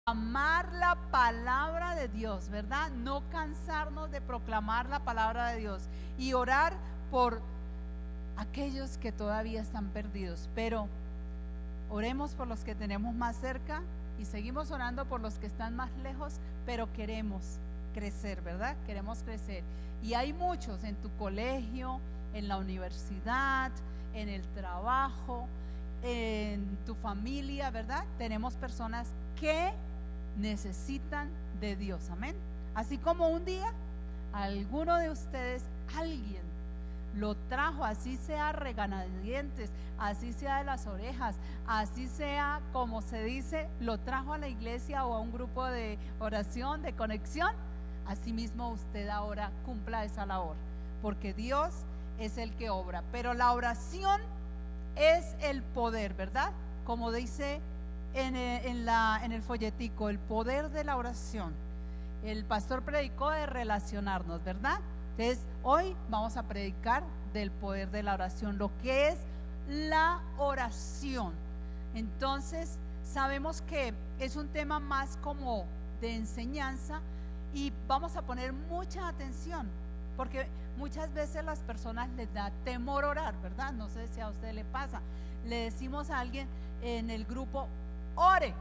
Amar la palabra de Dios, ¿verdad? No cansarnos de proclamar la palabra de Dios y orar por aquellos que todavía están perdidos. Pero oremos por los que tenemos más cerca y seguimos orando por los que están más lejos, pero queremos crecer, ¿verdad? Queremos crecer. Y hay muchos en tu colegio, en la universidad, en el trabajo, en tu familia, ¿verdad? Tenemos personas que necesitan de Dios, amén. Así como un día alguno de ustedes, alguien lo trajo, así sea regañadientes, así sea de las orejas, así sea como se dice, lo trajo a la iglesia o a un grupo de oración, de conexión. Asimismo usted ahora cumpla esa labor, porque Dios es el que obra. Pero la oración es el poder, ¿verdad? Como dice en el folletico, el poder de la oración. El pastor predicó de relacionarnos, ¿verdad? Entonces hoy vamos a predicar del poder de la oración, lo que es la oración. Entonces sabemos que es un tema más como de enseñanza y vamos a poner mucha atención, porque muchas veces las personas les da temor orar, ¿verdad? No sé si a usted le pasa. Le decimos a alguien en el grupo, ore.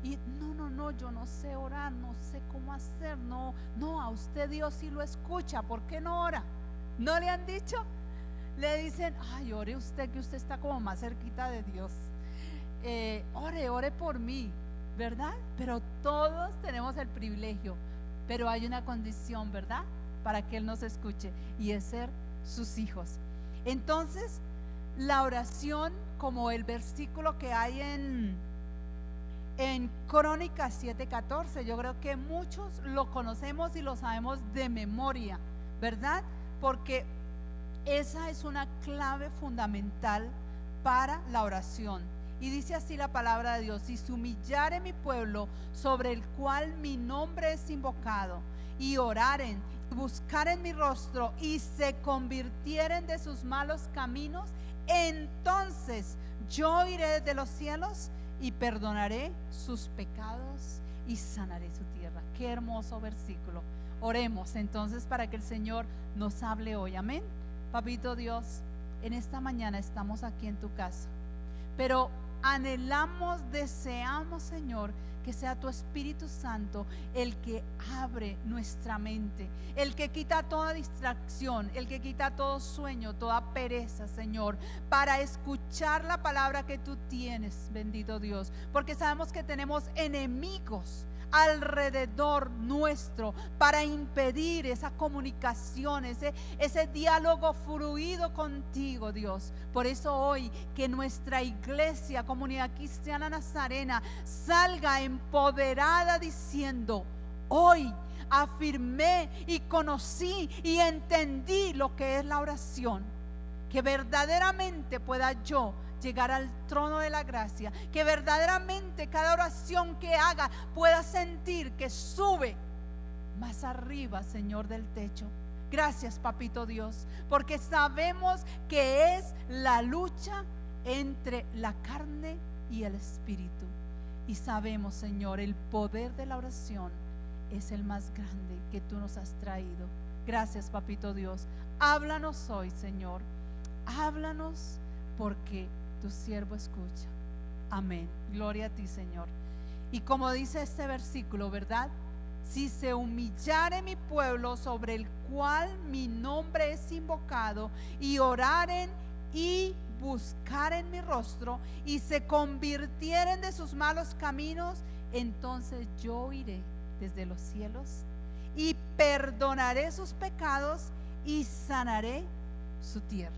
Y no, yo no sé orar, no sé cómo hacer, no, a usted Dios sí lo escucha, ¿por qué no ora? ¿No le han dicho? Le dicen, ay, ore usted, que usted está como más cerquita de Dios. Ore por mí, ¿verdad? Pero todos tenemos el privilegio, pero hay una condición, ¿verdad? Para que Él nos escuche, y es ser sus hijos. Entonces, la oración, como el versículo que hay en Crónicas 7:14, yo creo que muchos lo conocemos y lo sabemos de memoria, ¿verdad? Porque esa es una clave fundamental para la oración. Y dice así la palabra de Dios: si se humillare mi pueblo, sobre el cual mi nombre es invocado, y oraren, y buscaren mi rostro, y se convirtieren de sus malos caminos, entonces yo iré desde los cielos y perdonaré sus pecados y sanaré su tierra. Qué hermoso versículo. Oremos entonces para que el Señor nos hable hoy, amén. Papito Dios, en esta mañana estamos aquí en tu casa, pero anhelamos, deseamos, Señor, que sea tu Espíritu Santo el que abre nuestra mente, el que quita toda distracción, el que quita todo sueño, toda pereza, Señor, para escuchar la palabra que tú tienes, bendito Dios, porque sabemos que tenemos enemigos alrededor nuestro para impedir esa comunicación, ese diálogo fluido contigo, Dios. Por eso hoy que nuestra iglesia, Comunidad Cristiana Nazarena, salga empoderada diciendo: hoy afirmé y conocí y entendí lo que es la oración, que verdaderamente pueda yo llegar al trono de la gracia, que verdaderamente cada oración que haga pueda sentir que sube más arriba, Señor, del techo. Gracias, Papito Dios, porque sabemos que es la lucha entre la carne y el espíritu, y sabemos, Señor, el poder de la oración es el más grande que tú nos has traído. Gracias, Papito Dios. Háblanos hoy, Señor, háblanos, porque tu siervo escucha. Amén. Gloria a ti, Señor. Y como dice este versículo, ¿verdad? Si se humillare mi pueblo, sobre el cual mi nombre es invocado, y oraren y buscaren mi rostro, y se convirtieren de sus malos caminos, entonces yo iré desde los cielos y perdonaré sus pecados y sanaré su tierra.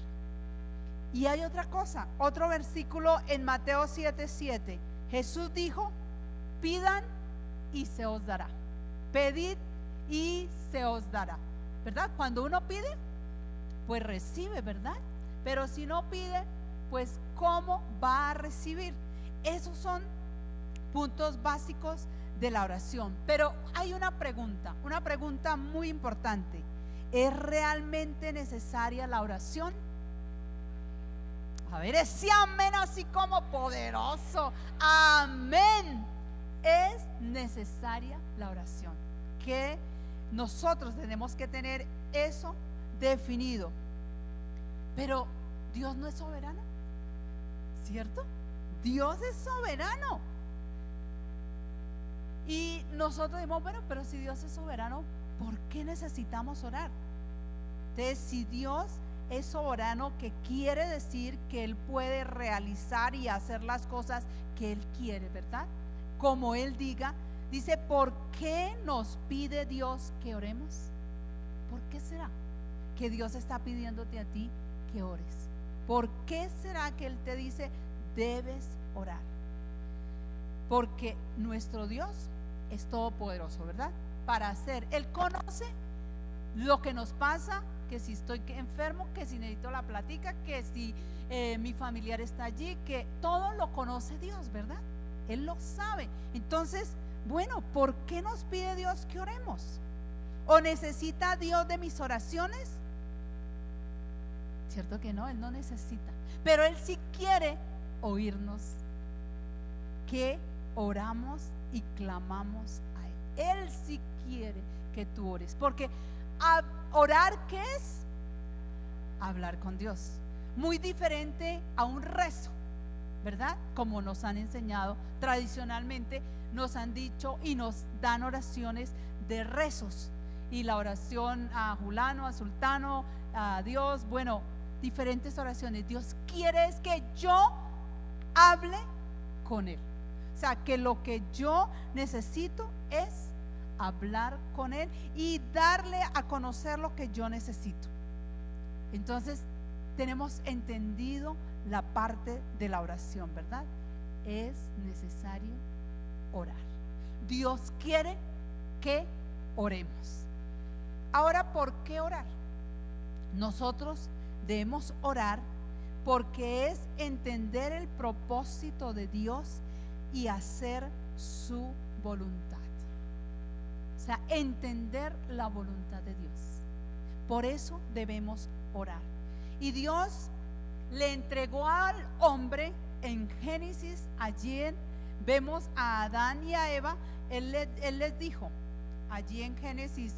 Y hay otra cosa, otro versículo en Mateo 7:7. Jesús dijo: pidan y se os dará, pedid y se os dará, ¿verdad? Cuando uno pide, pues recibe, ¿verdad? Pero si no pide, pues ¿cómo va a recibir? Esos son puntos básicos de la oración. Pero hay una pregunta muy importante: ¿es realmente necesaria la oración? A ver, ese amén así como poderoso. Amén. es necesaria la oración, que nosotros tenemos que tener eso definido. Pero Dios no es soberano, ¿cierto? Dios es soberano. Y nosotros decimos, bueno, pero si Dios es soberano, ¿por qué necesitamos orar? Entonces, si Dios es soberano, que quiere decir que Él puede realizar y hacer las cosas que Él quiere, ¿verdad? Como Él diga. Dice, ¿por qué nos pide Dios que oremos? ¿Por qué será que Dios está pidiéndote a ti que ores? ¿Por qué será que Él te dice, debes orar? Porque nuestro Dios es todopoderoso, ¿verdad? Para hacer, Él conoce lo que nos pasa, que si estoy enfermo, que si necesito la plática, que si mi familiar está allí, que todo lo conoce Dios, ¿verdad? Él lo sabe. Entonces, bueno, ¿por qué nos pide Dios que oremos? ¿O necesita Dios de mis oraciones? Cierto que no, Él no necesita, pero Él sí quiere oírnos, que oramos y clamamos a Él. Él sí quiere que tú ores, porque orar, ¿qué es? Hablar con Dios. Muy diferente a un rezo, ¿verdad? Como nos han enseñado tradicionalmente, nos han dicho y nos dan oraciones de rezos, y la oración a Julano, a Sultano, a Dios, bueno, diferentes oraciones. Dios quiere es que yo hable con Él. O sea, que lo que yo necesito es hablar con Él y darle a conocer lo que yo necesito. Entonces, tenemos entendido la parte de la oración, ¿verdad? Es necesario orar. Dios quiere que oremos. Ahora, ¿por qué orar? Nosotros debemos orar porque es entender el propósito de Dios y hacer su voluntad. O sea, entender la voluntad de Dios. Por eso debemos orar. Y Dios le entregó al hombre en Génesis, allí vemos a Adán y a Eva. Él les dijo, allí en Génesis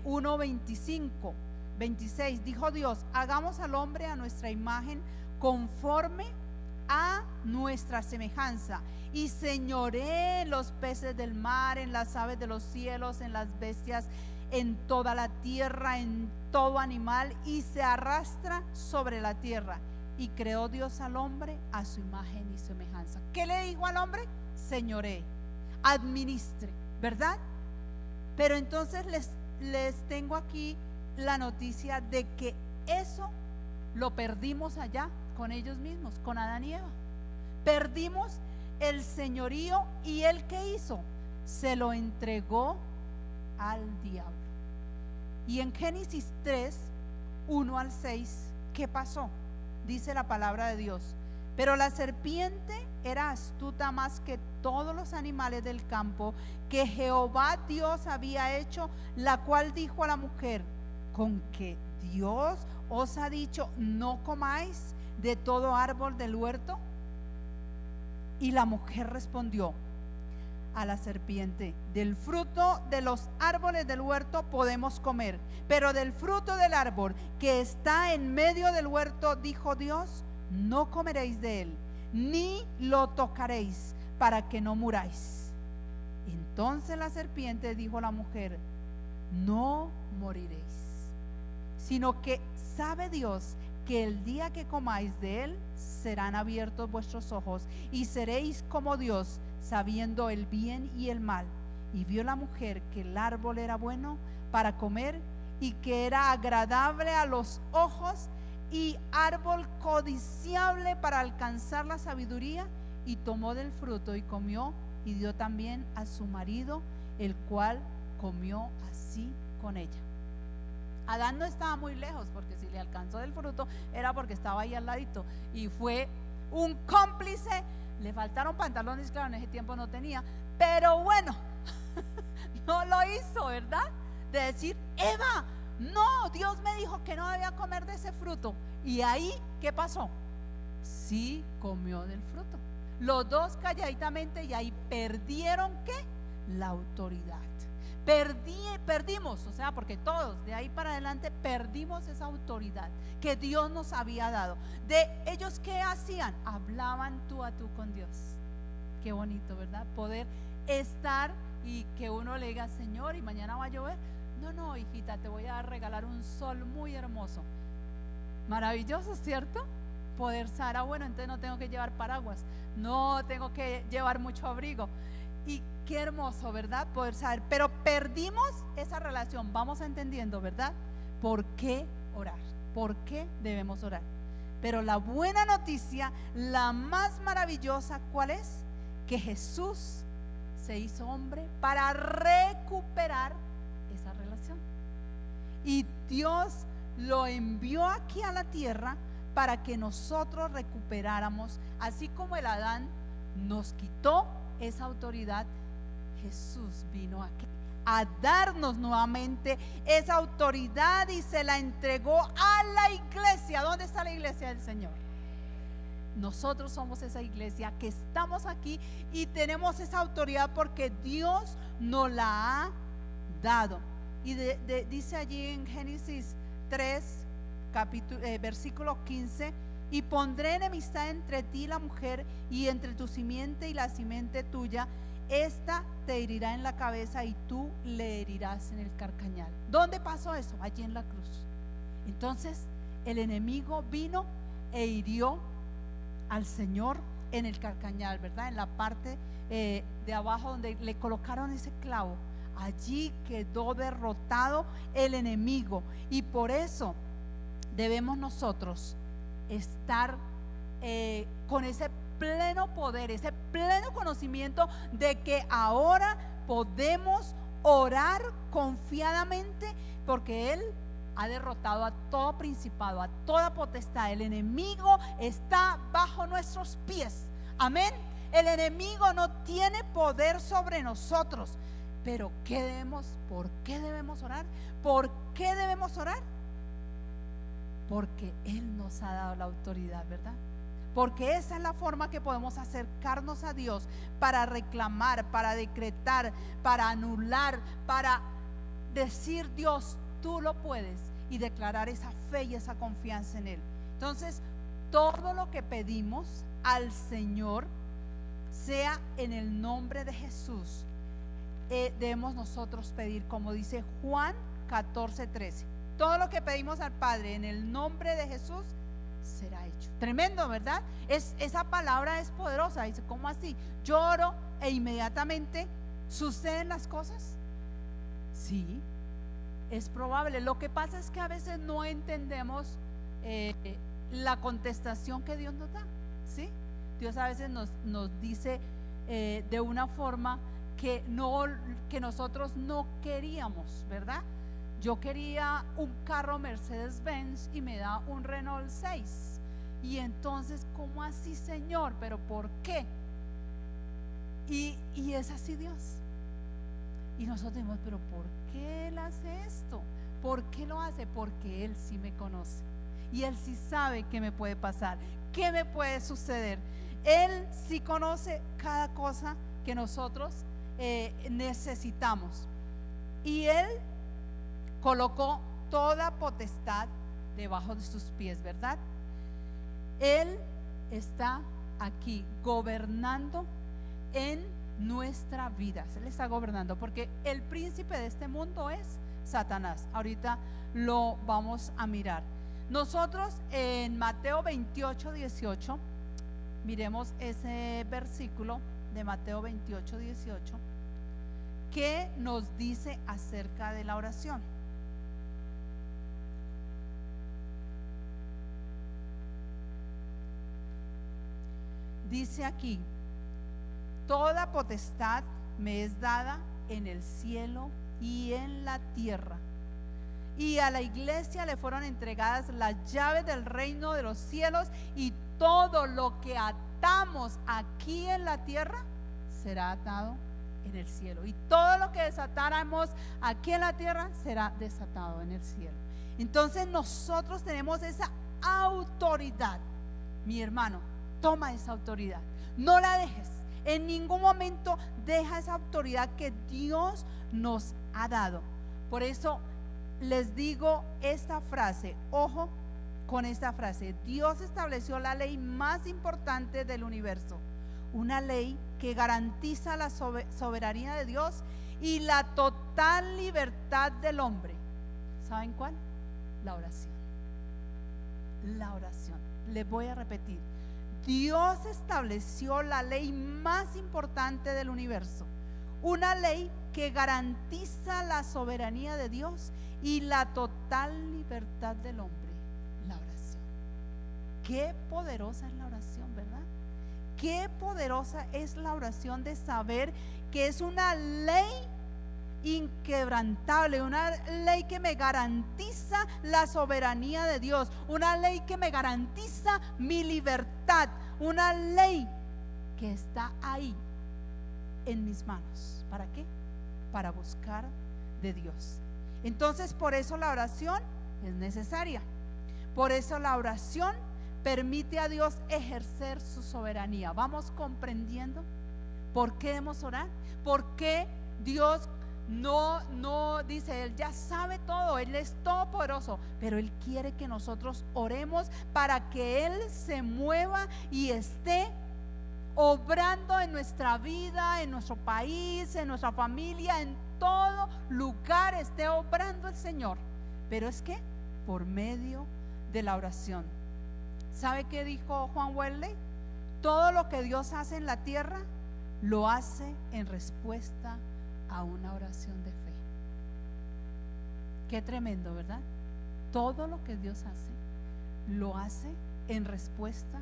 1, 25, 26, dijo Dios, hagamos al hombre a nuestra imagen, conforme a nuestra semejanza, y señoree en los peces del mar, en las aves de los cielos, en las bestias, en toda la tierra, en todo animal, y se arrastra sobre la tierra. Y creó Dios al hombre a su imagen y semejanza. ¿Qué le dijo al hombre? Señoree, administre, ¿verdad? Pero entonces les tengo aquí la noticia de que eso lo perdimos allá con ellos mismos, con Adán y Eva. Perdimos el señorío, y ¿él qué hizo? Se lo entregó al diablo. Y en Génesis 3, 1 al 6, ¿qué pasó? Dice la palabra de Dios: pero la serpiente era astuta más que todos los animales del campo que Jehová Dios había hecho, la cual dijo a la mujer: ¿con que Dios os ha dicho, no comáis de todo árbol del huerto? Y la mujer respondió a la serpiente: del fruto de los árboles del huerto podemos comer, pero del fruto del árbol que está en medio del huerto, dijo Dios, no comeréis de él, ni lo tocaréis, para que no muráis. Entonces la serpiente dijo a la mujer: no moriréis, sino que sabe Dios que el día que comáis de él serán abiertos vuestros ojos y seréis como Dios, sabiendo el bien y el mal. Y vio la mujer que el árbol era bueno para comer y que era agradable a los ojos y árbol codiciable para alcanzar la sabiduría, y tomó del fruto y comió, y dio también a su marido, el cual comió así con ella. Adán no estaba muy lejos, porque si le alcanzó del fruto era porque estaba ahí al ladito, y fue un cómplice. Le faltaron pantalones, claro, en ese tiempo no tenía, pero bueno, no lo hizo, ¿verdad? De decir: Eva, no, Dios me dijo que no debía comer de ese fruto. Y ahí, ¿qué pasó? Sí comió del fruto. Los dos calladitamente, y ahí perdieron ¿qué? La autoridad. Perdimos, o sea, porque todos de ahí para adelante perdimos esa autoridad que Dios nos había dado. De ellos, ¿qué hacían? Hablaban tú a tú con Dios. Qué bonito, ¿verdad? Poder estar y que uno le diga, Señor, y mañana va a llover. No, hijita, te voy a regalar un sol muy hermoso. Maravilloso, ¿cierto? Poder saber, bueno, entonces no tengo que llevar paraguas, no tengo que llevar mucho abrigo. Y qué hermoso, ¿verdad? Poder saber, pero perdimos esa relación. Vamos entendiendo, ¿verdad? ¿Por qué orar? ¿Por qué debemos orar? Pero la buena noticia, la más maravillosa, ¿cuál es? Que Jesús se hizo hombre para recuperar esa relación. Y Dios lo envió aquí a la tierra para que nosotros recuperáramos, así como el Adán nos quitó esa autoridad, Jesús vino aquí a darnos nuevamente esa autoridad y se la entregó a la iglesia. ¿Dónde está la iglesia del Señor? Nosotros somos esa iglesia que estamos aquí y tenemos esa autoridad porque Dios nos la ha dado. Y dice allí en Génesis 3, versículo 15: y pondré enemistad entre ti y la mujer, y entre tu simiente y la simiente tuya. Esta te herirá en la cabeza y tú le herirás en el carcañal. ¿Dónde pasó eso? Allí en la cruz. Entonces el enemigo vino e hirió al Señor en el carcañal, ¿verdad? En la parte de abajo donde le colocaron ese clavo. Allí quedó derrotado el enemigo. Y por eso debemos nosotros estar con ese pleno poder, ese pleno conocimiento de que ahora podemos orar confiadamente, porque Él ha derrotado a todo principado, a toda potestad. El enemigo está bajo nuestros pies. Amén. El enemigo no tiene poder sobre nosotros. Pero ¿qué debemos? ¿Por qué debemos orar? ¿Por qué debemos orar? Porque Él nos ha dado la autoridad, ¿verdad? Porque esa es la forma que podemos acercarnos a Dios para reclamar, para decretar, para anular, para decir, Dios, tú lo puedes, y declarar esa fe y esa confianza en Él. Entonces, todo lo que pedimos al Señor, sea en el nombre de Jesús, debemos nosotros pedir, como dice Juan 14:13. Todo lo que pedimos al Padre en el nombre de Jesús será hecho. Tremendo, ¿verdad? Esa palabra es poderosa. Dice, ¿cómo así? Yo oro e inmediatamente suceden las cosas. Sí, es probable. Lo que pasa es que a veces no entendemos la contestación que Dios nos da, ¿sí? Dios a veces nos dice de una forma que nosotros no queríamos, ¿verdad? Yo quería un carro Mercedes-Benz y me da un Renault 6. Y entonces, ¿cómo así, Señor? ¿Pero por qué? Y es así Dios. Y nosotros decimos, ¿pero por qué Él hace esto? ¿Por qué lo hace? Porque Él sí me conoce. Y Él sí sabe qué me puede pasar, qué me puede suceder. Él sí conoce cada cosa que nosotros necesitamos. Y Él colocó toda potestad debajo de sus pies, ¿verdad? Él está aquí gobernando en nuestra vida. Él está gobernando porque el príncipe de este mundo es Satanás. Ahorita lo vamos a mirar. Nosotros en Mateo 28:18, miremos ese versículo de Mateo 28:18, que nos dice acerca de la oración. Dice aquí: toda potestad me es dada en el cielo y en la tierra. Y a la iglesia le fueron entregadas las llaves del reino de los cielos, y todo lo que atamos aquí en la tierra será atado en el cielo, y todo lo que desatáramos aquí en la tierra será desatado en el cielo. Entonces nosotros tenemos esa autoridad. Mi hermano, toma esa autoridad. No la dejes. En ningún momento deja esa autoridad que Dios nos ha dado. Por eso les digo esta frase, ojo con esta frase: Dios estableció la ley más importante del universo, una ley que garantiza la soberanía de Dios y la total libertad del hombre. ¿Saben cuál? La oración. La oración. Les voy a repetir: Dios estableció la ley más importante del universo, una ley que garantiza la soberanía de Dios y la total libertad del hombre. La oración. Qué poderosa es la oración, ¿verdad? Qué poderosa es la oración, de saber que es una ley inquebrantable, una ley que me garantiza la soberanía de Dios, una ley que me garantiza mi libertad, una ley que está ahí en mis manos. ¿Para qué? Para buscar de Dios. Entonces, por eso la oración es necesaria. Por eso la oración permite a Dios ejercer su soberanía. ¿Vamos comprendiendo por qué debemos orar? ¿Por qué Dios no dice? Él ya sabe todo, Él es todopoderoso, pero Él quiere que nosotros oremos para que Él se mueva y esté obrando en nuestra vida, en nuestro país, en nuestra familia, en todo lugar esté obrando el Señor. Pero es que por medio de la oración. ¿Sabe qué dijo Juan Wesley? Todo lo que Dios hace en la tierra lo hace en respuesta a una oración de fe. Qué tremendo, ¿verdad? Todo lo que Dios hace lo hace en respuesta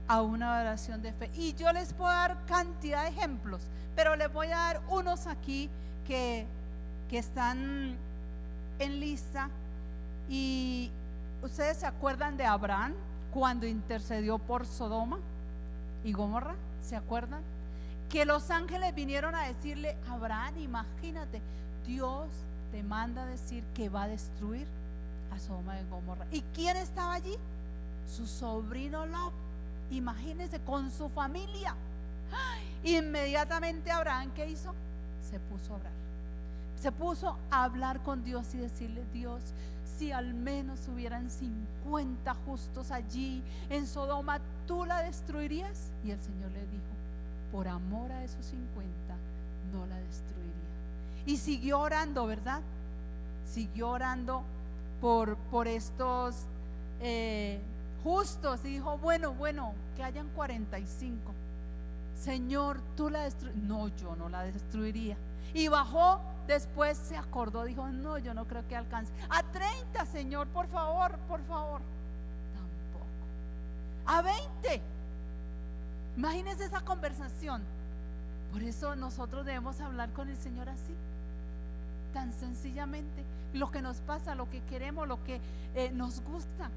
a una oración de fe. Y yo les puedo dar cantidad de ejemplos, pero les voy a dar unos aquí que están en lista. Y ustedes se acuerdan de Abraham cuando intercedió por Sodoma y Gomorra. ¿Se acuerdan? Que los ángeles vinieron a decirle: Abraham, imagínate, Dios te manda a decir que va a destruir a Sodoma y Gomorra. ¿Y quién estaba allí? Su sobrino Lot. Imagínense, con su familia. ¡Ay! Inmediatamente Abraham, ¿qué hizo? Se puso a orar. Se puso a hablar con Dios y decirle: Dios, si al menos hubieran 50 justos allí en Sodoma, ¿tú la destruirías? Y el Señor le dijo: por amor a esos 50 no la destruiría. Y siguió orando, ¿verdad? Siguió orando por estos justos, y dijo: bueno, que hayan 45. Señor, tú la destruirías. No, yo no la destruiría. Y bajó. Después se acordó, dijo: no, yo no creo que alcance. A 30, Señor, por favor. Tampoco. A 20. Imagínense esa conversación. Por eso nosotros debemos hablar con el Señor así, tan sencillamente. Lo que nos pasa, lo que queremos, lo que nos gusta,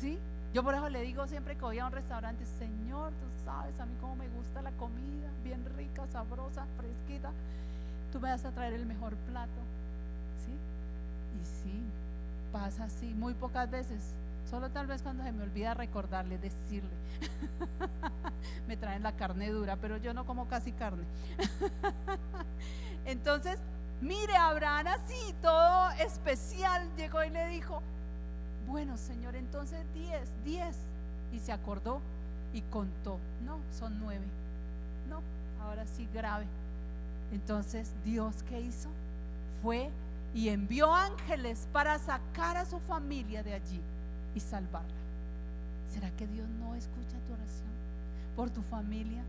¿sí? Yo por eso le digo siempre que voy a un restaurante: Señor, tú sabes a mí cómo me gusta la comida, bien rica, sabrosa, fresquita. Tú me vas a traer el mejor plato, ¿sí? Y sí, pasa así muy pocas veces. Solo tal vez cuando se me olvida recordarle, decirle. Me traen la carne dura, pero yo no como casi carne. Entonces, mire, Abraham así, todo especial, llegó y le dijo: bueno, Señor, entonces 10. Y se acordó y contó: no, son 9. No, ahora sí, grave. Entonces, Dios, ¿qué hizo? Fue y envió ángeles para sacar a su familia de allí y salvarla. ¿Será que Dios no escucha tu oración por tu familia?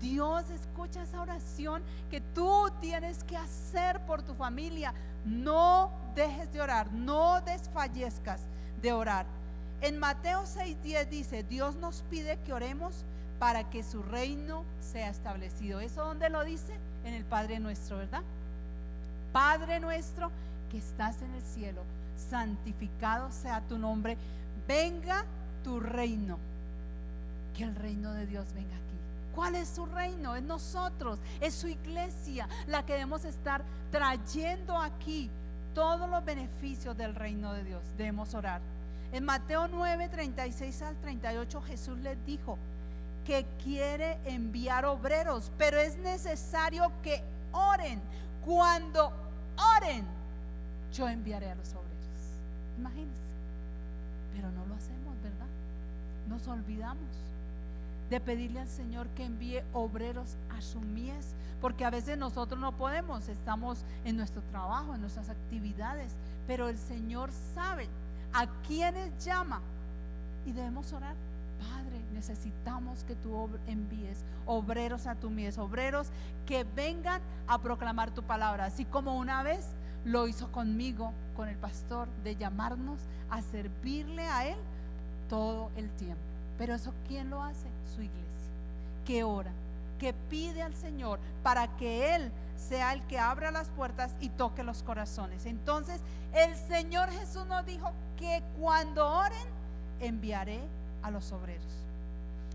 Dios escucha esa oración que tú tienes que hacer por tu familia. No dejes de orar, no desfallezcas de orar. En Mateo 6:10 dice: Dios nos pide que oremos para que su reino sea establecido. ¿Eso dónde lo dice? En el Padre Nuestro, ¿verdad? Padre nuestro que estás en el cielo, santificado sea tu nombre, venga tu reino. Que el reino de Dios venga aquí. ¿Cuál es su reino? Es nosotros, es su iglesia la que debemos estar trayendo aquí todos los beneficios del reino de Dios. Debemos orar. En Mateo 9:36 al 38 Jesús les dijo: que quiere enviar obreros, pero es necesario que oren. Cuando oren, yo enviaré a los obreros. Imagínense, pero no lo hacemos, ¿verdad? Nos olvidamos de pedirle al Señor que envíe obreros a su mies, porque a veces nosotros no podemos, estamos en nuestro trabajo, en nuestras actividades, pero el Señor sabe a quienes llama y debemos orar. Padre, necesitamos que tú envíes obreros a tu mies, obreros que vengan a proclamar tu palabra, así como una vez lo hizo conmigo, con el pastor, de llamarnos a servirle a él todo el tiempo. Pero eso, ¿quién lo hace? Su iglesia, que ora, que pide al Señor para que Él sea el que abra las puertas y toque los corazones. Entonces el Señor Jesús nos dijo que cuando oren, enviaré a los obreros.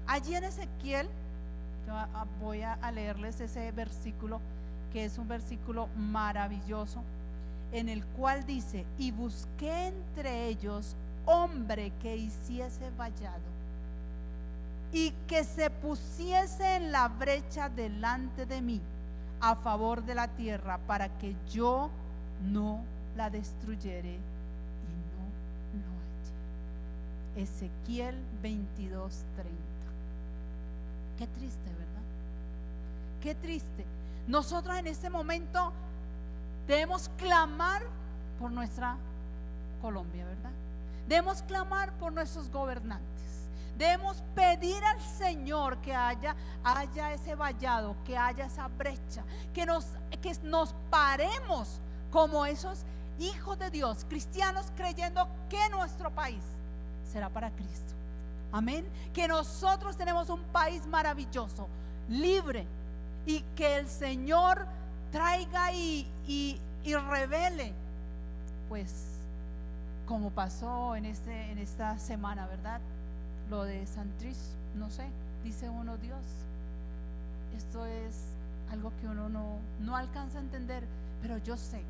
Allí en Ezequiel, yo voy a leerles ese versículo, que es un versículo maravilloso, en el cual dice: y busqué entre ellos hombre que hiciese vallado y que se pusiese en la brecha delante de mí a favor de la tierra, para que yo no la destruyere, y no lo hallé. Ezequiel 22:30. Qué triste, ¿verdad? Qué triste. Nosotros en este momento debemos clamar por nuestra Colombia, ¿verdad? Debemos clamar por nuestros gobernantes. Debemos pedir al Señor que haya ese vallado, que haya esa brecha, que nos paremos como esos hijos de Dios, cristianos, creyendo que nuestro país será para Cristo. Amén. Que nosotros tenemos un país maravilloso, libre, y que el Señor traiga y revele, pues, como pasó en esta semana, ¿verdad? Lo de Santrich, no sé, dice uno: Dios, esto es algo que uno no alcanza a entender, pero yo sé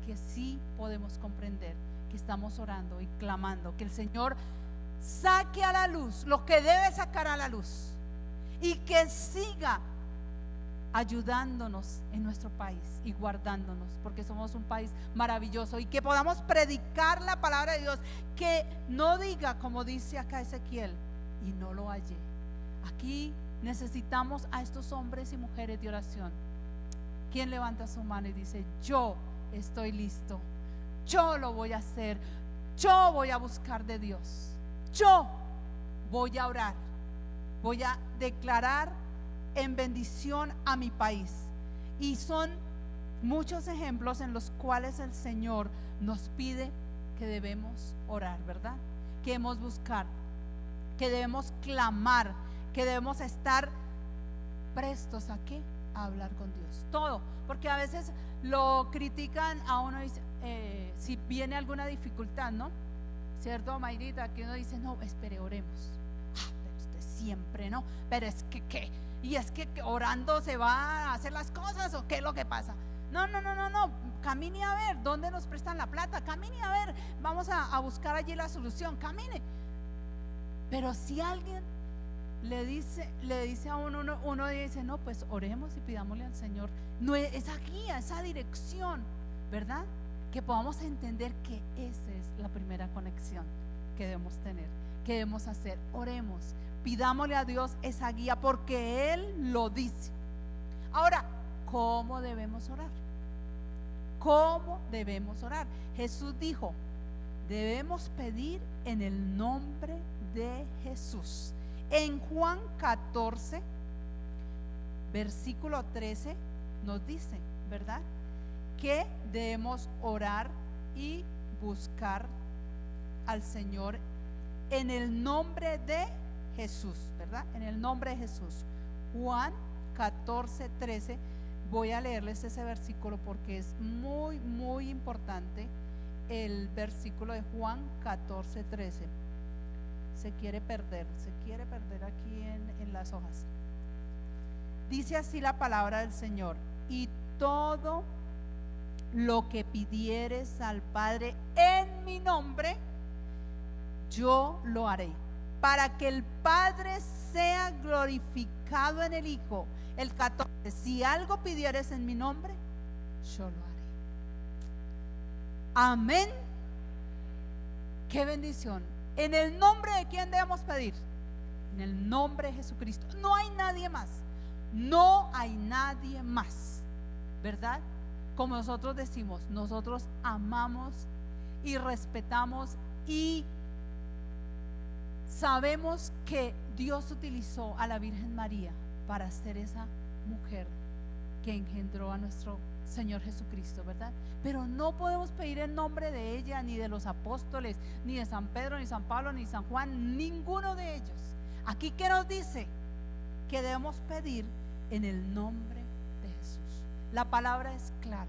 que sí podemos comprender, que estamos orando y clamando, que el Señor saque a la luz lo que debe sacar a la luz, y que siga ayudándonos en nuestro país y guardándonos, porque somos un país maravilloso, y que podamos predicar la palabra de Dios, que no diga como dice acá Ezequiel: y no lo hallé. Aquí necesitamos a estos hombres y mujeres de oración. ¿Quién levanta su mano y dice: yo estoy listo, yo lo voy a hacer, yo voy a buscar de Dios, yo voy a orar, voy a declarar en bendición a mi país? Y son muchos ejemplos en los cuales el Señor nos pide que debemos orar, ¿verdad? Que debemos buscar, que debemos clamar, que debemos estar prestos a ¿qué? A hablar con Dios. Todo, porque a veces lo critican a uno, dice, si viene alguna dificultad, ¿no? ¿Cierto, Mayrita? Que uno dice: no, espere, oremos. Pero usted siempre, ¿no? Pero es que, ¿qué? Y es que orando se va a hacer las cosas, ¿o qué es lo que pasa? No, camine a ver dónde nos prestan la plata, camine a ver, vamos a buscar allí la solución, camine. Pero si alguien le dice a uno dice: no, pues oremos y pidámosle al Señor esa guía, esa dirección, ¿verdad? Que podamos entender que esa es la primera conexión que debemos tener, que debemos hacer. Oremos, pidámosle a Dios esa guía, porque Él lo dice. Ahora, ¿cómo debemos orar? ¿Cómo debemos orar? Jesús dijo: debemos pedir en el nombre de Jesús. En Juan 14, versículo 13, nos dice, ¿verdad?, que debemos orar y buscar al Señor en el nombre de Jesús, ¿verdad? En el nombre de Jesús. Juan 14, 13. Voy a leerles ese versículo porque es muy, muy importante. El versículo de Juan 14, 13. Se quiere perder aquí en las hojas. Dice así la palabra del Señor: y todo lo que pidieres al Padre en mi nombre, yo lo haré, para que el Padre sea glorificado en el Hijo. El 14, si algo pidieres en mi nombre, yo lo haré. Amén. Qué bendición. ¿En el nombre de quién debemos pedir? En el nombre de Jesucristo. No hay nadie más. No hay nadie más, ¿verdad? Como nosotros decimos, nosotros amamos y respetamos y sabemos que Dios utilizó a la Virgen María para ser esa mujer que engendró a nuestro Señor Jesucristo, ¿verdad? Pero no podemos pedir en nombre de ella, ni de los apóstoles, ni de San Pedro, ni San Pablo, ni San Juan, ninguno de ellos. Aquí, ¿qué nos dice? Que debemos pedir en el nombre de Jesús. La palabra es clara.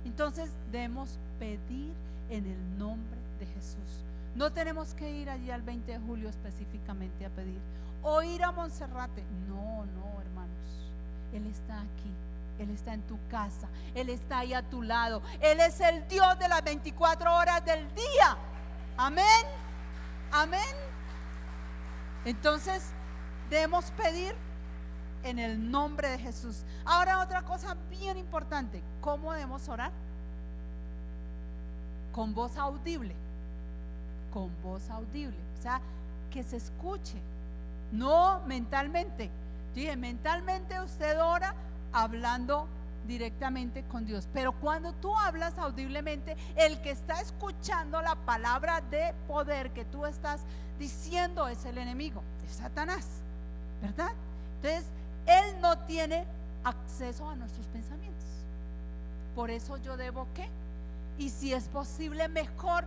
Entonces debemos pedir en el nombre de Jesús. No tenemos que ir allí al 20 de julio específicamente a pedir, o ir a Monserrate. No, hermanos. Él está aquí. Él está en tu casa. Él está ahí a tu lado. Él es el Dios de las 24 horas del día. Amén. Amén. Entonces debemos pedir en el nombre de Jesús. Ahora, otra cosa bien importante: ¿cómo debemos orar? Con voz audible. Con voz audible. O sea, que se escuche. No mentalmente. Dije, mentalmente usted ora hablando directamente con Dios, pero cuando tú hablas audiblemente, el que está escuchando la palabra de poder que tú estás diciendo es el enemigo, es Satanás, ¿verdad? Entonces él no tiene acceso a nuestros pensamientos. Por eso yo debo, ¿qué? Y si es posible, mejor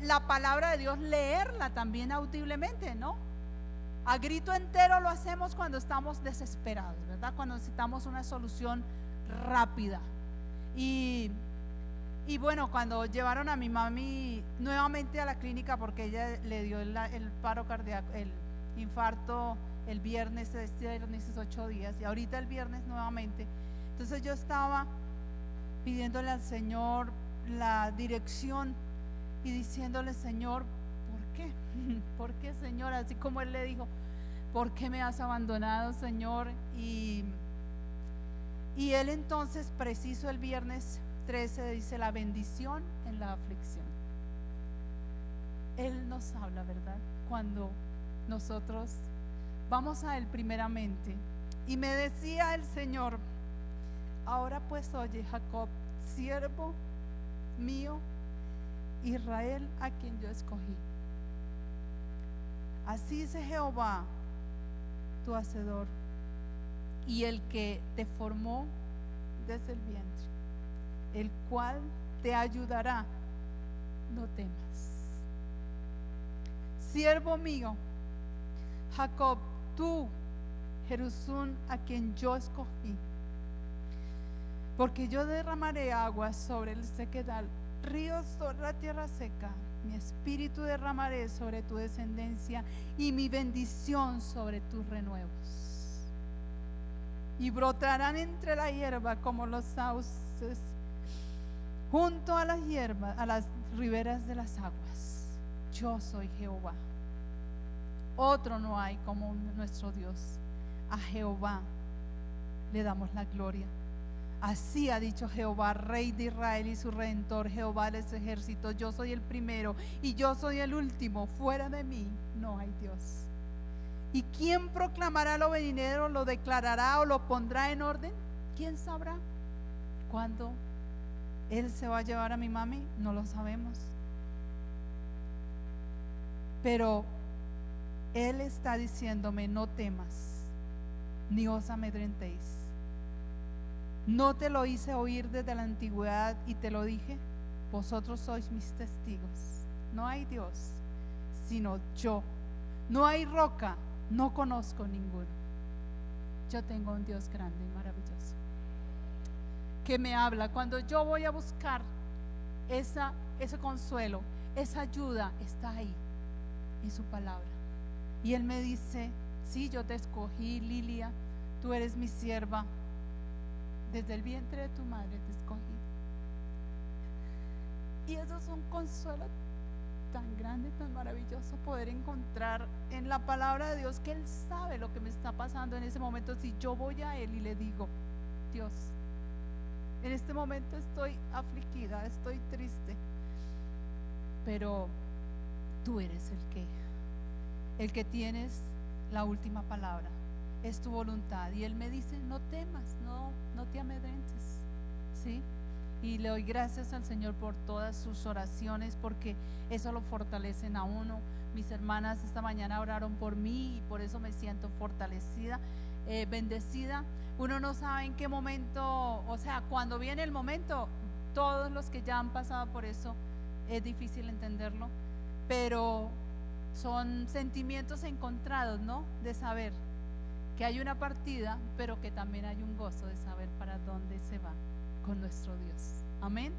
la palabra de Dios, leerla también audiblemente, ¿no? A grito entero lo hacemos cuando estamos desesperados, ¿verdad? Cuando necesitamos una solución rápida. Y bueno, cuando llevaron a mi mami nuevamente a la clínica, porque ella le dio el paro cardíaco, el infarto el viernes, este viernes es 8 días, y ahorita el viernes nuevamente. Entonces yo estaba pidiéndole al Señor la dirección y diciéndole: Señor, ¿por qué? ¿Por qué, Señor? Así como él le dijo: ¿por qué me has abandonado, Señor? Y él entonces, preciso el viernes 13, dice: la bendición en la aflicción. Él nos habla, ¿verdad? Cuando nosotros vamos a él primeramente. Y me decía el Señor: ahora pues oye, Jacob, siervo mío, Israel, a quien yo escogí. Así dice Jehová, tu hacedor, y el que te formó desde el vientre, el cual te ayudará. No temas. Siervo mío, Jacob, tú, Jerusún, a quien yo escogí, porque yo derramaré aguas sobre el sequedal, ríos sobre la tierra seca. Mi espíritu derramaré sobre tu descendencia y mi bendición sobre tus renuevos. Y brotarán entre la hierba como los sauces, junto a las hierbas, a las riberas de las aguas. Yo soy Jehová. Otro no hay como nuestro Dios. A Jehová le damos la gloria. Así ha dicho Jehová, Rey de Israel y su Redentor, Jehová de los ejércitos: yo soy el primero y yo soy el último, fuera de mí no hay Dios. ¿Y quién proclamará lo venidero, lo declarará o lo pondrá en orden? ¿Quién sabrá? ¿Cuándo Él se va a llevar a mi mami? No lo sabemos. Pero Él está diciéndome: no temas, ni os amedrentéis. ¿No te lo hice oír desde la antigüedad y te lo dije? Vosotros sois mis testigos. No hay Dios sino yo. No hay roca, no conozco ninguno. Yo tengo un Dios grande y maravilloso que me habla. Cuando yo voy a buscar ese consuelo, esa ayuda, está ahí en su palabra. Y Él me dice: sí, yo te escogí, Lilia, tú eres mi sierva. Desde el vientre de tu madre te escogí. Y eso es un consuelo tan grande, tan maravilloso poder encontrar en la palabra de Dios que Él sabe lo que me está pasando en ese momento. Si yo voy a Él y le digo: Dios, en este momento estoy afligida, estoy triste, pero tú eres el que tienes la última palabra, es tu voluntad. Y Él me dice: no temas, no te amedrentes, ¿sí? Y le doy gracias al Señor por todas sus oraciones, porque eso lo fortalecen a uno. Mis hermanas esta mañana oraron por mí y por eso me siento fortalecida, bendecida. Uno no sabe en qué momento, o sea, cuando viene el momento, todos los que ya han pasado por eso, es difícil entenderlo, pero son sentimientos encontrados, ¿no? De saber que hay una partida, pero que también hay un gozo de saber para dónde se va con nuestro Dios. Amén.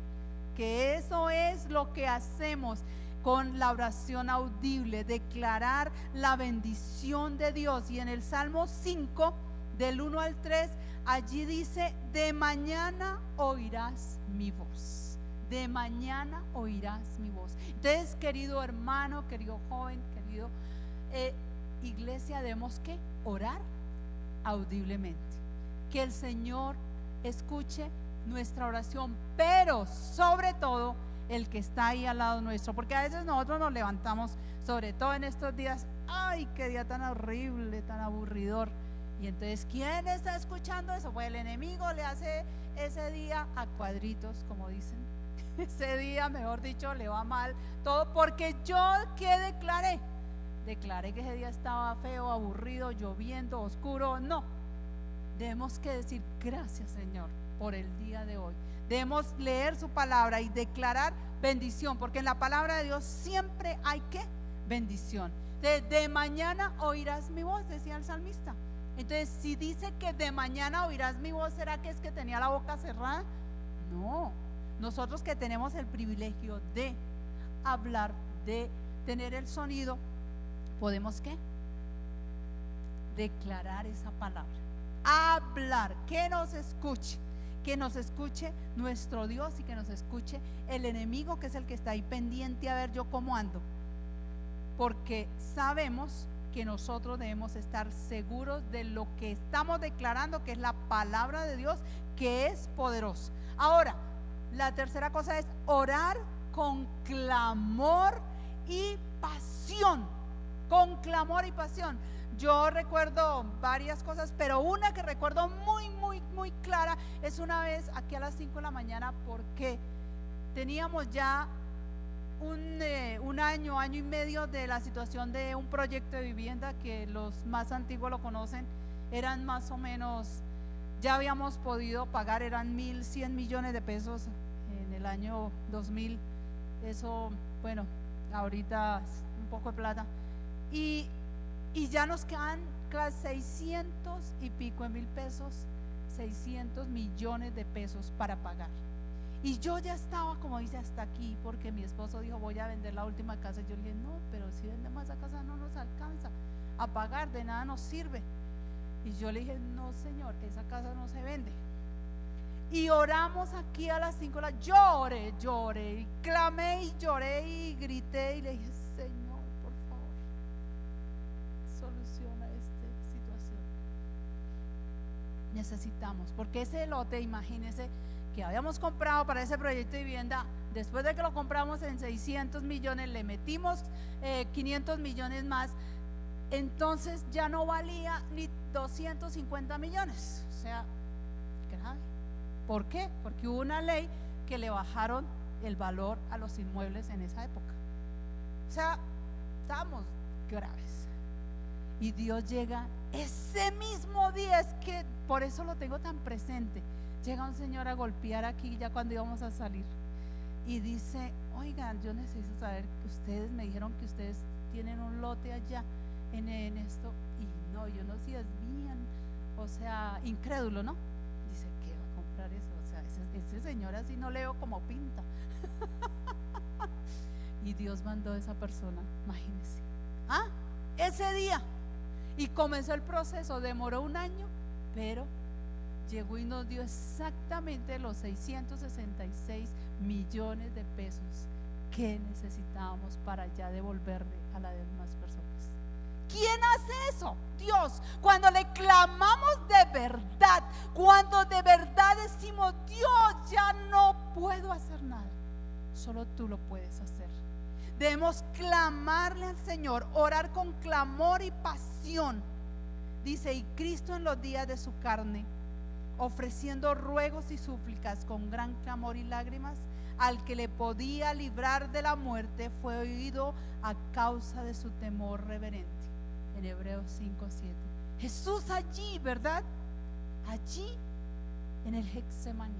Que eso es lo que hacemos con la oración audible, declarar la bendición de Dios. Y en el Salmo 5, del 1 al 3, allí dice: de mañana oirás mi voz. De mañana oirás mi voz. Entonces, querido hermano, querido joven, querido iglesia, debemos que orar audiblemente, que el Señor escuche nuestra oración, pero sobre todo el que está ahí al lado nuestro, porque a veces nosotros nos levantamos, sobre todo en estos días, ay, qué día tan horrible, tan aburridor, y entonces ¿quién está escuchando eso? Pues el enemigo le hace ese día a cuadritos, como dicen. Ese día, mejor dicho, le va mal todo, porque yo ¿qué declaré? Declaré que ese día estaba feo, aburrido, lloviendo, oscuro. No, debemos que decir: gracias, Señor, por el día de hoy. Debemos leer su palabra y declarar bendición, porque en la palabra de Dios siempre hay que bendición. De mañana oirás mi voz, decía el salmista. Entonces, si dice que de mañana oirás mi voz, ¿será que es que tenía la boca cerrada? No, nosotros que tenemos el privilegio de hablar, de tener el sonido, podemos ¿qué? Declarar esa palabra, hablar, que nos escuche nuestro Dios y que nos escuche el enemigo, que es el que está ahí pendiente a ver yo cómo ando, porque sabemos que nosotros debemos estar seguros de lo que estamos declarando, que es la palabra de Dios, que es poderoso. Ahora, la tercera cosa es orar con clamor y pasión. Con clamor y pasión. Yo recuerdo varias cosas, pero una que recuerdo muy clara es una vez aquí a las 5 de la mañana, porque teníamos ya un año y medio de la situación de un proyecto de vivienda que los más antiguos lo conocen. Eran más o menos, ya habíamos podido pagar, eran 1.100 millones de pesos en el año 2000. Eso, bueno, ahorita es un poco de plata. Y ya nos quedan 600 y pico de mil pesos, 600 millones de pesos para pagar. Y yo ya estaba, como dice, hasta aquí, porque mi esposo dijo: voy a vender la última casa. Y yo le dije: no, pero si vendemos esa casa no nos alcanza a pagar, de nada nos sirve. Y yo le dije: no, Señor, esa casa no se vende. Y oramos aquí a las 5 de la tarde. Lloré y clamé y lloré y grité y le dije: Señor, por favor, soluciona esta situación. Necesitamos, porque ese lote, imagínense, que habíamos comprado para ese proyecto de vivienda, después de que lo compramos en 600 millones, le metimos 500 millones más, entonces ya no valía ni 250 millones. O sea, grave. ¿Por qué? Porque hubo una ley que le bajaron el valor a los inmuebles en esa época. O sea, estábamos graves. Y Dios llega ese mismo día, es que por eso lo tengo tan presente. Llega un señor a golpear aquí ya cuando íbamos a salir y dice: oigan, yo necesito saber que ustedes me dijeron que ustedes tienen un lote allá en esto. Y no, yo no sé si desvían, o sea, incrédulo, ¿no? Dice: ¿qué va a comprar eso? O sea, ese señor así no leo como pinta. Y Dios mandó a esa persona, imagínense, ese día, y comenzó el proceso. Demoró un año, pero llegó y nos dio exactamente los 666 millones de pesos ¿qué necesitábamos para ya devolverle a las demás personas? ¿Quién hace eso? Dios. Cuando le clamamos de verdad, cuando de verdad decimos, Dios, ya no puedo hacer nada, solo tú lo puedes hacer. Debemos clamarle al Señor, orar con clamor y pasión. Dice, y Cristo en los días de su carne, ofreciendo ruegos y súplicas con gran clamor y lágrimas, al que le podía librar de la muerte, fue oído a causa de su temor reverente. En Hebreos 5:7. Jesús allí, ¿verdad? Allí en el Getsemaní,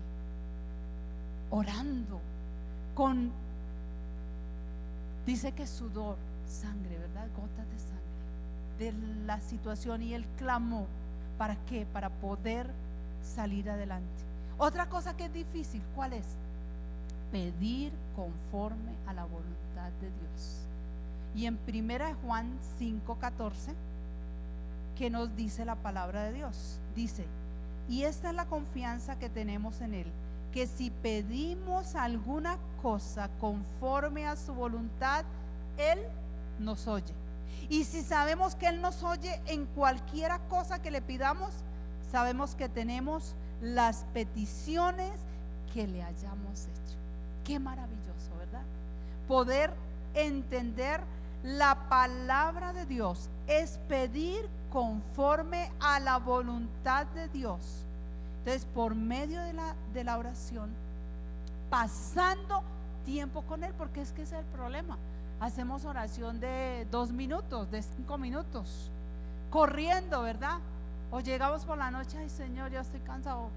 orando con, dice que sudor, sangre, ¿verdad? Gotas de sangre de la situación, y él clamó. ¿Para qué? Para poder salir adelante. Otra cosa que es difícil, ¿cuál es? Pedir conforme a la voluntad de Dios. Y en 1 Juan 5:14, ¿qué nos dice la palabra de Dios? Dice, y esta es la confianza que tenemos en Él, que si pedimos alguna cosa conforme a su voluntad, Él nos oye. Y si sabemos que Él nos oye en cualquiera cosa que le pidamos, sabemos que tenemos las peticiones que le hayamos hecho. Qué maravilloso, ¿verdad? Poder entender la palabra de Dios es pedir conforme a la voluntad de Dios. Entonces, por medio de la oración, pasando tiempo con Él, porque es que ese es el problema. Hacemos oración de 2 minutos, de 5 minutos, corriendo, ¿verdad? O llegamos por la noche, ay Señor, ya estoy cansado.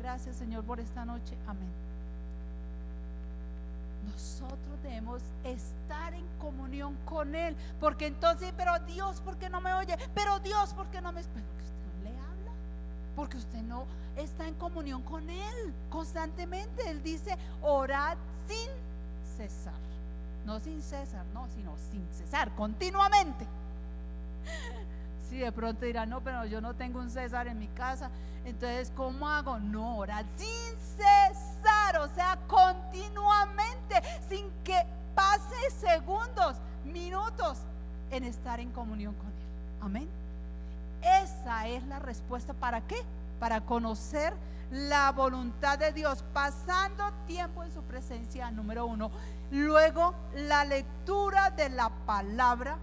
Gracias Señor por esta noche, amén. Nosotros debemos estar en comunión con Él, porque entonces, pero Dios, ¿por qué no me oye? Pero Dios, ¿por qué no me escucha? Porque usted no le habla, porque usted no está en comunión con Él constantemente. Él dice, orad sin cesar. No sin cesar, no, sino sin cesar, continuamente. Si de pronto dirán, no, pero yo no tengo un César en mi casa, entonces ¿cómo hago? No, orar sin cesar, o sea, continuamente, sin que pase segundos, minutos en estar en comunión con Él. Amén. Esa es la respuesta. ¿Para qué? Para conocer la voluntad de Dios, pasando tiempo en su presencia, número 1. Luego, la lectura de la palabra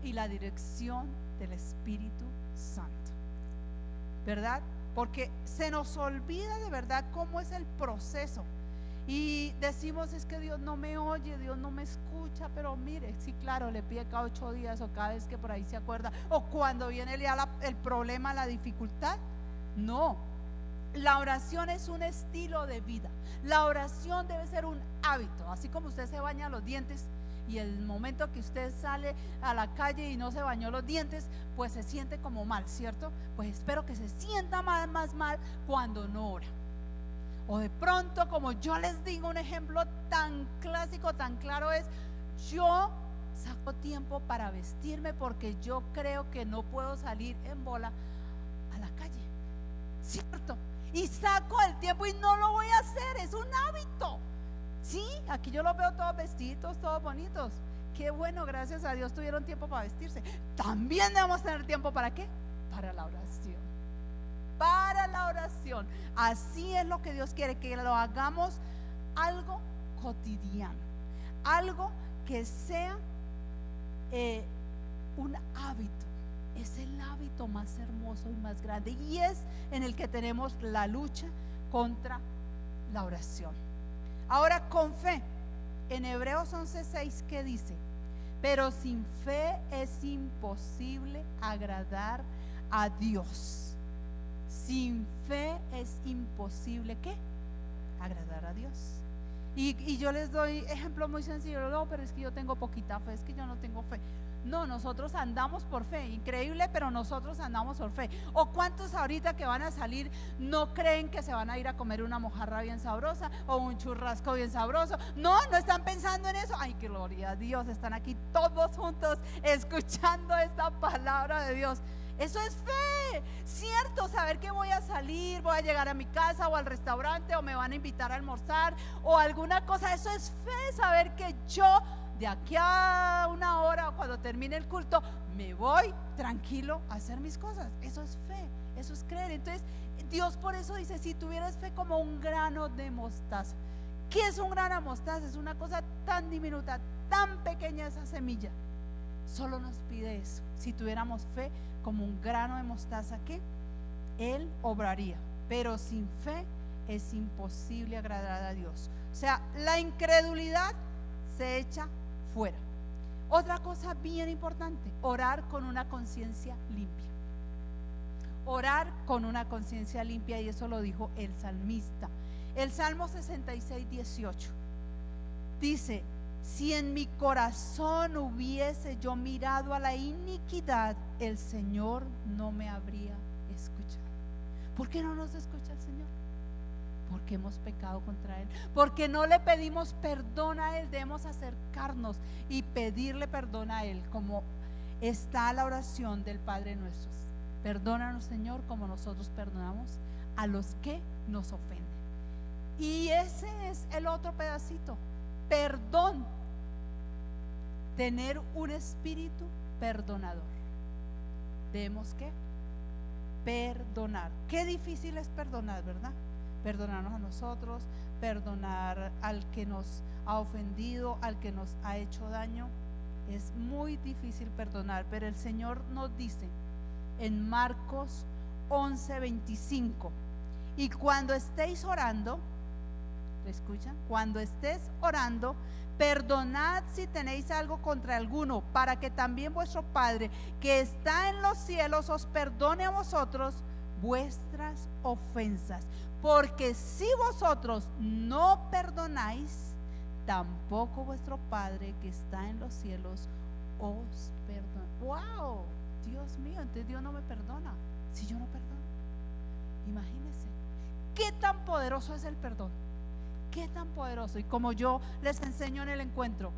y la dirección del Espíritu Santo, ¿verdad? Porque se nos olvida de verdad cómo es el proceso y decimos, es que Dios no me oye, Dios no me escucha. Pero mire, sí, claro, le pide cada 8 días o cada vez que por ahí se acuerda, o cuando viene ya el problema, la dificultad. No, la oración es un estilo de vida. La oración debe ser un hábito, así como usted se baña los dientes y el momento que usted sale a la calle y no se bañó los dientes, pues se siente como mal, ¿cierto? Pues espero que se sienta más mal cuando no ora. O de pronto, como yo les digo, un ejemplo tan clásico, tan claro es, yo saco tiempo para vestirme porque yo creo que no puedo salir en bola a la calle, ¿cierto? Y saco el tiempo y no lo voy a hacer, es un hábito. Sí, aquí yo los veo todos vestiditos, todos bonitos. Qué bueno, gracias a Dios tuvieron tiempo para vestirse. También debemos tener tiempo, ¿para qué? Para la oración. Para la oración. Así es lo que Dios quiere, que lo hagamos algo cotidiano, algo que sea un hábito. Es el hábito más hermoso y más grande, y es en el que tenemos la lucha contra la oración. Ahora, con fe, en Hebreos 11:6, ¿qué dice? Pero sin fe es imposible agradar a Dios. Sin fe es imposible, ¿qué? Agradar a Dios. Y yo les doy ejemplo muy sencillo. No, pero es que yo tengo poquita fe, es que yo no tengo fe. No, nosotros andamos por fe, increíble, pero nosotros andamos por fe. ¿O cuántos ahorita que van a salir no creen que se van a ir a comer una mojarra bien sabrosa o un churrasco bien sabroso? No, no están pensando en eso. Ay, que gloria a Dios, están aquí todos juntos escuchando esta palabra de Dios. Eso es fe, cierto, saber que voy a salir, voy a llegar a mi casa o al restaurante o me van a invitar a almorzar o alguna cosa. Eso es fe, saber que yo de aquí a una hora o cuando termine el culto me voy tranquilo a hacer mis cosas. Eso es fe, eso es creer. Entonces Dios por eso dice, si tuvieras fe como un grano de mostaza. ¿Qué es un grano de mostaza? Es una cosa tan diminuta, tan pequeña esa semilla. Solo nos pide eso. Si tuviéramos fe como un grano de mostaza, ¿qué? Él obraría. Pero sin fe es imposible agradar a Dios. O sea, la incredulidad se echa fuera. Otra cosa bien importante, orar con una conciencia limpia. Orar con una conciencia limpia, y eso lo dijo el salmista. El Salmo 66, 18 dice: si en mi corazón hubiese yo mirado a la iniquidad, el Señor no me habría escuchado. ¿Por qué no nos escucha el Señor? Porque hemos pecado contra Él, porque no le pedimos perdón a Él. Debemos acercarnos y pedirle perdón a Él, como está la oración del Padre nuestro. Perdónanos, Señor, como nosotros perdonamos a los que nos ofenden. Y ese es el otro pedacito, perdón, tener un espíritu perdonador. Debemos ¿qué? Perdonar. Qué difícil es perdonar, ¿verdad? Perdonarnos a nosotros, perdonar al que nos ha ofendido, al que nos ha hecho daño. Es muy difícil perdonar, pero el Señor nos dice en Marcos 11:25, y cuando estéis orando, ¿lo escuchan? Cuando estés orando, perdonad si tenéis algo contra alguno, para que también vuestro Padre que está en los cielos os perdone a vosotros vuestras ofensas. Porque si vosotros no perdonáis, tampoco vuestro Padre que está en los cielos os perdona. ¡Wow! Dios mío, entonces Dios no me perdona si yo no perdono. Imagínense qué tan poderoso es el perdón. Qué tan poderoso. Y como yo les enseño en el encuentro,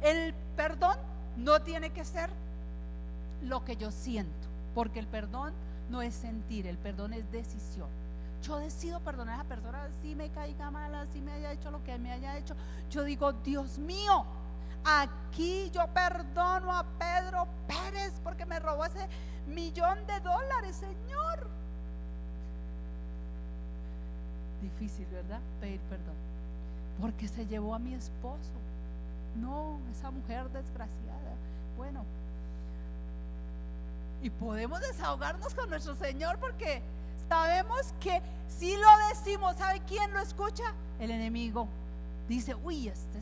el perdón no tiene que ser lo que yo siento, porque el perdón no es sentir, el perdón es decisión. Yo decido perdonar a esa persona, así me caiga mal, así me haya hecho lo que me haya hecho. Yo digo, Dios mío, aquí yo perdono a Pedro Pérez porque me robó ese $1,000,000, Señor. Difícil, ¿verdad? Pedir perdón porque se llevó a mi esposo. No, esa mujer desgraciada. Bueno, y podemos desahogarnos con nuestro Señor, porque sabemos que si lo decimos, ¿sabe quién lo escucha? El enemigo. Dice, uy, este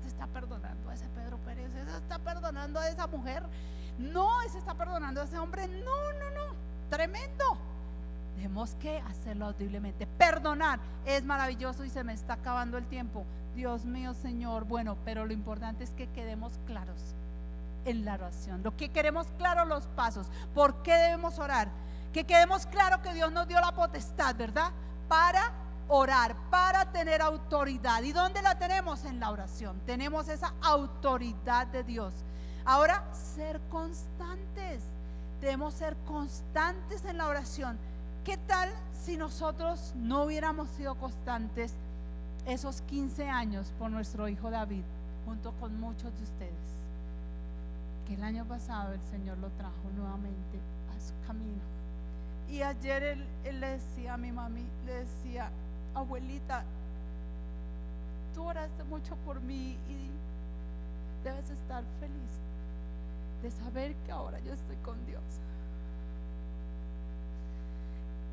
está perdonando a ese Pedro Pérez, ese está perdonando a esa mujer, no, ese está perdonando a ese hombre. No, tremendo. Tenemos que hacerlo audiblemente. Perdonar es maravilloso y se me está acabando el tiempo. Dios mío, Señor. Bueno, pero lo importante es que quedemos claros en la oración. Lo que queremos claro, los pasos. ¿Por qué debemos orar? Que quedemos claro que Dios nos dio la potestad, ¿verdad? Para orar, para tener autoridad. ¿Y dónde la tenemos? En la oración. Tenemos esa autoridad de Dios. Ahora, ser constantes. Debemos ser constantes en la oración. ¿Qué tal si nosotros no hubiéramos sido constantes esos 15 años por nuestro hijo David, junto con muchos de ustedes? Que el año pasado el Señor lo trajo nuevamente a su camino. Y ayer él le decía a mi mami, le decía, abuelita, tú oraste mucho por mí y debes estar feliz de saber que ahora yo estoy con Dios.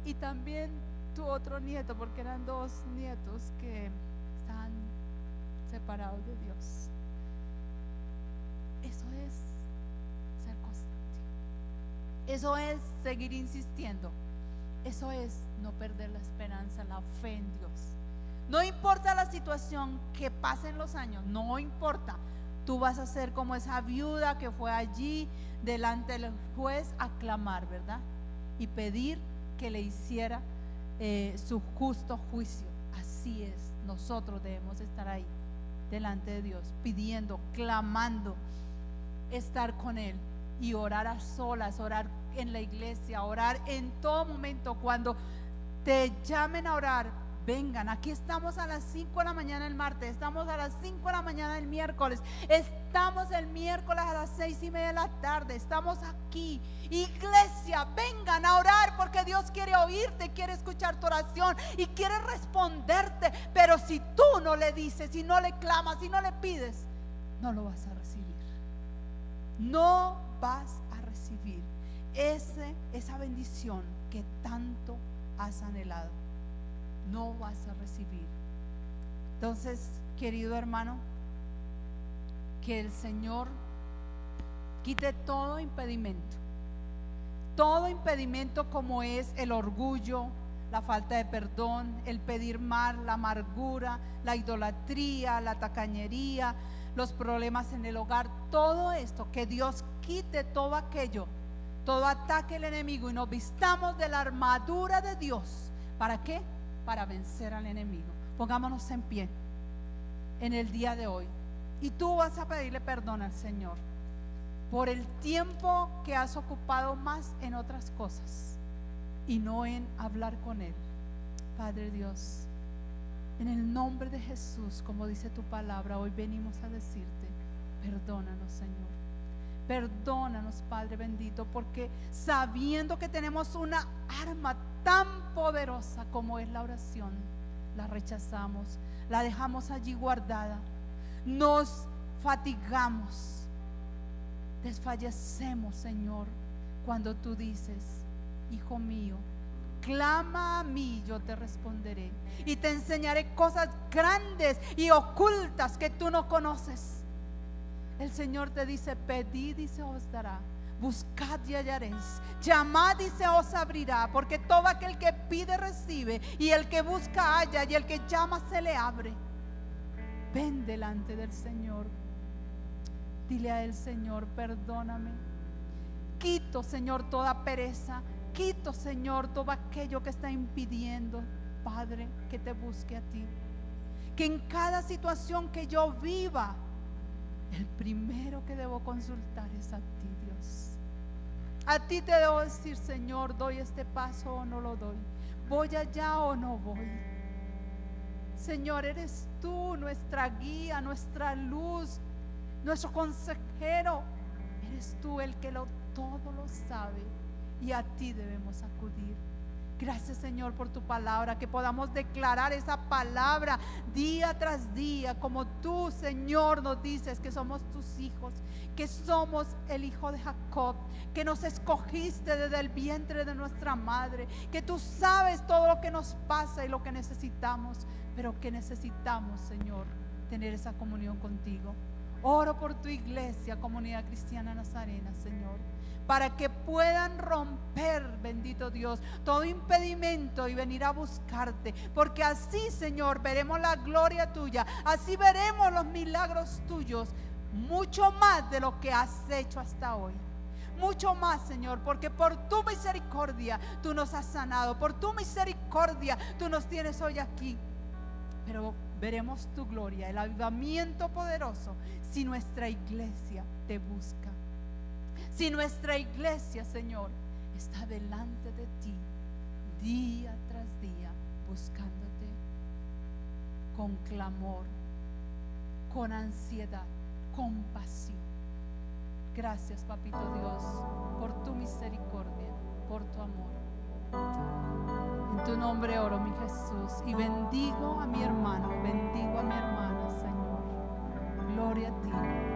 Y también tu otro nieto, porque eran 2 nietos que estaban separados de Dios. Eso es ser constante. Eso es seguir insistiendo. Eso es no perder la esperanza, la fe en Dios. No importa la situación, que pasen los años, no importa. Tú vas a ser como esa viuda que fue allí delante del juez a clamar, ¿verdad? Y pedir que le hiciera su justo juicio. Así es, nosotros debemos estar ahí delante de Dios, pidiendo, clamando, estar con Él. y orar a solas, orar en la iglesia, orar en todo momento. Cuando te llamen a orar, vengan. Aquí estamos a las 5 de la mañana el martes, estamos a las 5 de la mañana el miércoles, estamos el miércoles a las 6:30 de la tarde, estamos aquí. Iglesia, vengan a orar, porque Dios quiere oírte, quiere escuchar tu oración y quiere responderte. Pero si tú no le dices, si no le clamas, si no le pides, no lo vas a recibir. No vas a recibir esa bendición que tanto has anhelado. No vas a recibir. Entonces, querido hermano, que el Señor quite todo impedimento como es el orgullo, la falta de perdón, el pedir mal, la amargura, la idolatría, la tacañería, los problemas en el hogar. Todo esto, que Dios quite todo aquello, todo ataque del enemigo, y nos vistamos de la armadura de Dios. ¿Para qué? Para vencer al enemigo. Pongámonos en pie en el día de hoy, y tú vas a pedirle perdón al Señor por el tiempo que has ocupado más en otras cosas y no en hablar con Él. Padre Dios, en el nombre de Jesús, como dice tu palabra, hoy venimos a decirte: perdónanos, Señor. Perdónanos, Padre bendito, porque sabiendo que tenemos una arma tan poderosa como es la oración, la rechazamos, la dejamos allí guardada, nos fatigamos, desfallecemos, Señor, cuando tú dices: hijo mío, clama a mí, yo te responderé y te enseñaré cosas grandes y ocultas que tú no conoces. El Señor te dice: pedid y se os dará, buscad y hallaréis, llamad y se os abrirá, porque todo aquel que pide recibe, y el que busca halla, y el que llama se le abre. Ven delante del Señor, dile a Él: Señor, perdóname. Quito, Señor, toda pereza, quito, Señor, todo aquello que está impidiendo, Padre, que te busque a ti. Que en cada situación que yo viva, el primero que debo consultar es a ti, Dios. A ti te debo decir: Señor, ¿doy este paso o no lo doy? ¿Voy allá o no voy? Señor, eres tú nuestra guía, nuestra luz, nuestro consejero. Eres tú el que todo lo sabe, y a ti debemos acudir. Gracias, Señor, por tu palabra, que podamos declarar esa palabra día tras día, como tú, Señor, nos dices que somos tus hijos, que somos el hijo de Jacob, que nos escogiste desde el vientre de nuestra madre, que tú sabes todo lo que nos pasa y lo que necesitamos, pero que necesitamos, Señor, tener esa comunión contigo. Oro por tu iglesia, Comunidad Cristiana Nazarena, Señor, para que puedan romper, bendito Dios, todo impedimento y venir a buscarte, porque así, Señor, veremos la gloria tuya, así veremos los milagros tuyos, mucho más de lo que has hecho hasta hoy. Mucho más, Señor, porque por tu misericordia tú nos has sanado, por tu misericordia tú nos tienes hoy aquí. Pero veremos tu gloria, el avivamiento poderoso, si nuestra iglesia te busca. Si nuestra iglesia, Señor, está delante de ti día tras día, buscándote con clamor, con ansiedad, con pasión. Gracias, Papito Dios, por tu misericordia, por tu amor. En tu nombre oro, mi Jesús, y bendigo a mi hermano, bendigo a mi hermana, Señor. Gloria a ti.